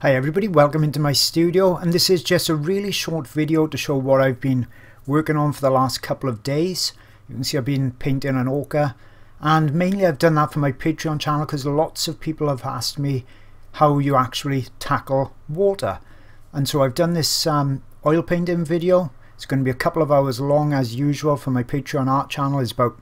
Hi everybody, welcome into my studio, and this is just a really short video to show what I've been working on for the last couple of days. You can see I've been painting an Orca, and mainly I've done that for my Patreon channel because lots of people have asked me how you actually tackle water. And so I've done this oil painting video. It's going to be a couple of hours long as usual for my Patreon art channel. There's about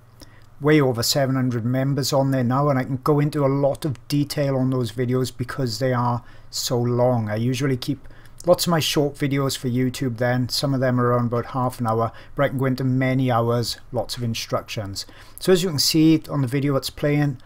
way over 700 members on there now, and I can go into a lot of detail on those videos because they are so long. I usually keep lots of my short videos for YouTube then. Some of them are around about half an hour, but I can go into many hours, lots of instructions. So as you can see on the video it's playing,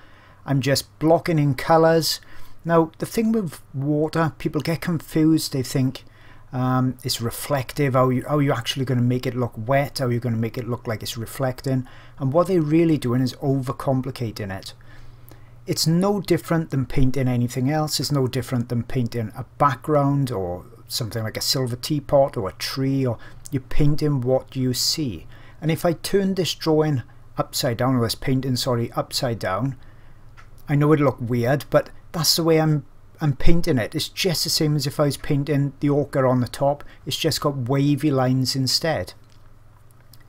I'm just blocking in colours. Now the thing with water, people get confused. They think it's reflective. How are you actually going to make it look wet? How are you going to make it look like it's reflecting? And what they're really doing is overcomplicating it. It's no different than painting anything else. It's no different than painting a background or something like a silver teapot or a tree, or you're painting what you see. And if I turn this drawing upside down, or this painting, sorry, upside down, I know it'll look weird, but that's the way I'm painting it. It's just the same as if I was painting the Orca on the top. It's just got wavy lines instead.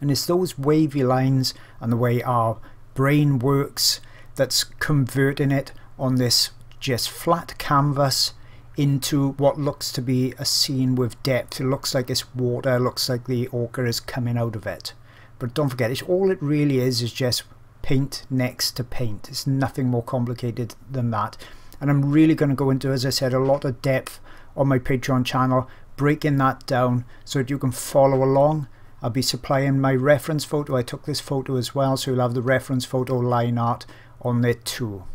And it's those wavy lines and the way our brain works that's converting it on this just flat canvas into what looks to be a scene with depth. It looks like it's water, it looks like the Orca is coming out of it. But don't forget, all it really is just paint next to paint. It's nothing more complicated than that. And I'm really going to go into, as I said, a lot of depth on my Patreon channel, breaking that down so that you can follow along. I'll be supplying my reference photo. I took this photo as well, so you'll have the reference photo line art on there too.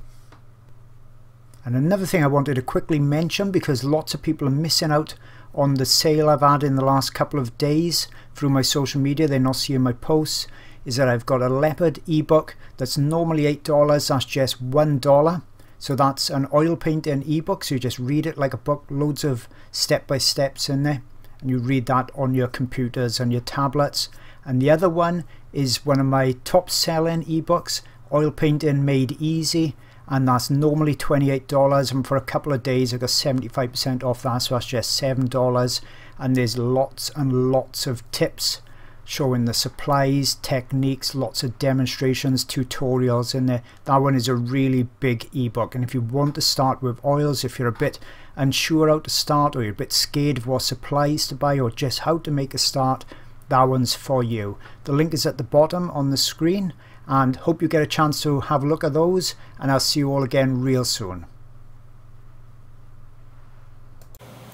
And another thing I wanted to quickly mention, because lots of people are missing out on the sale I've had in the last couple of days through my social media, they're not seeing my posts, is that I've got a leopard ebook that's normally $8, that's just $1. So that's an oil painting ebook, so you just read it like a book, loads of step-by-steps in there, and you read that on your computers and your tablets. And the other one is one of my top-selling ebooks, Oil Painting Made Easy, and that's normally $28, and for a couple of days I got 75% off that, so that's just $7. And there's lots and lots of tips showing the supplies, techniques, lots of demonstrations, tutorials in there. That one is a really big ebook, and if you want to start with oils, if you're a bit unsure how to start, or you're a bit scared of what supplies to buy, or just how to make a start, that one's for you. The link is at the bottom on the screen, and hope you get a chance to have a look at those, and I'll see you all again real soon.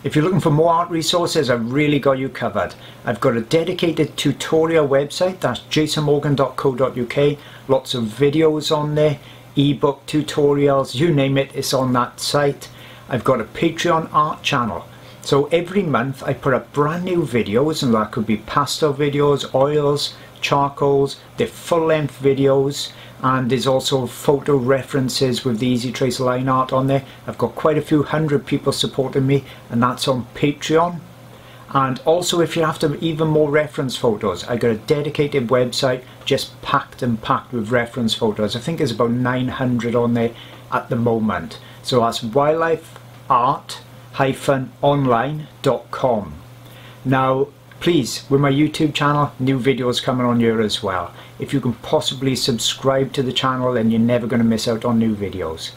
If you're looking for more art resources, I've really got you covered. I've got a dedicated tutorial website, that's jasonmorgan.co.uk, lots of videos on there, ebook tutorials, you name it, it's on that site. I've got a Patreon art channel, so every month I put up brand new videos, and that could be pastel videos, oils, charcoals, they're full-length videos, and there's also photo references with the Easy Trace line art on there. I've got quite a few hundred people supporting me, and that's on Patreon. And also, if you're after even more reference photos, I got a dedicated website just packed with reference photos. I think there's about 900 on there at the moment. So that's wildlifeart-online.com. Now please, with my YouTube channel, new videos coming on here as well. If you can possibly subscribe to the channel, then you're never going to miss out on new videos.